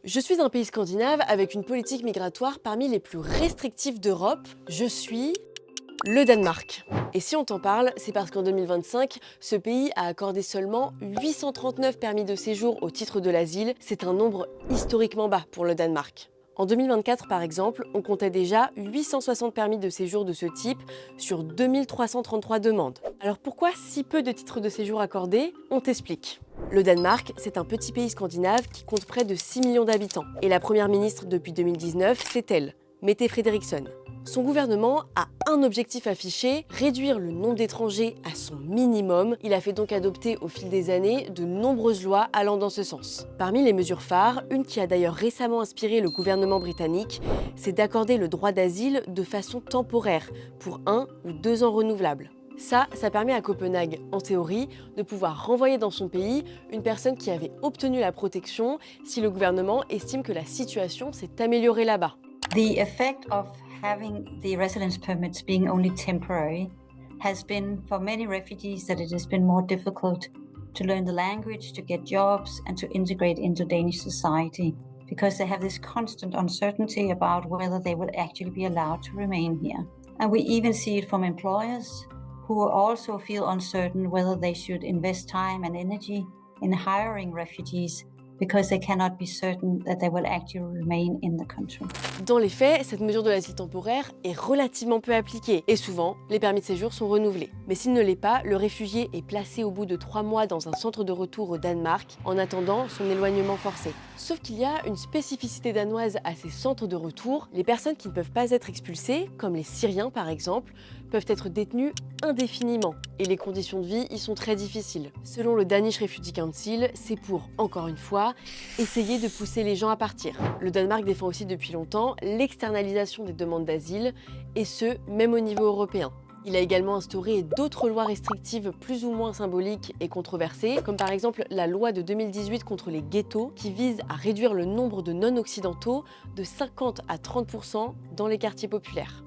Je suis un pays scandinave avec une politique migratoire parmi les plus restrictives d'Europe. Je suis le Danemark. Et si on t'en parle, c'est parce qu'en 2025, ce pays a accordé seulement 839 permis de séjour au titre de l'asile. C'est un nombre historiquement bas pour le Danemark. En 2024, par exemple, on comptait déjà 860 permis de séjour de ce type sur 2333 demandes. Alors pourquoi si peu de titres de séjour accordés? On t'explique. Le Danemark, c'est un petit pays scandinave qui compte près de 6 millions d'habitants. Et la première ministre depuis 2019, c'est elle, Mette Frederiksen. Son gouvernement a un objectif affiché, réduire le nombre d'étrangers à son minimum. Il a fait donc adopter au fil des années de nombreuses lois allant dans ce sens. Parmi les mesures phares, une qui a d'ailleurs récemment inspiré le gouvernement britannique, c'est d'accorder le droit d'asile de façon temporaire, pour 1 ou 2 ans renouvelables. Ça permet à Copenhague, en théorie, de pouvoir renvoyer dans son pays une personne qui avait obtenu la protection si le gouvernement estime que la situation s'est améliorée là-bas. The effect of having the residence permits being only temporary has been for many refugees that it has been more difficult to learn the language, to get jobs, and to integrate into Danish society because they have this constant uncertainty about whether they will actually be allowed to remain here. And we even see it from employers who also feel uncertain whether they should invest time and energy in hiring refugees because they cannot be certain that they will actually remain in the country. Dans les faits, cette mesure de l'asile temporaire est relativement peu appliquée et souvent, les permis de séjour sont renouvelés. Mais s'il ne l'est pas, le réfugié est placé au bout de 3 mois dans un centre de retour au Danemark en attendant son éloignement forcé. Sauf qu'il y a une spécificité danoise à ces centres de retour. Les personnes qui ne peuvent pas être expulsées, comme les Syriens par exemple, peuvent être détenues indéfiniment et les conditions de vie y sont très difficiles. Selon le Danish Refugee Council, c'est pour, encore une fois, essayer de pousser les gens à partir. Le Danemark défend aussi depuis longtemps l'externalisation des demandes d'asile, et ce, même au niveau européen. Il a également instauré d'autres lois restrictives plus ou moins symboliques et controversées, comme par exemple la loi de 2018 contre les ghettos, qui vise à réduire le nombre de non-occidentaux de 50 à 30% dans les quartiers populaires.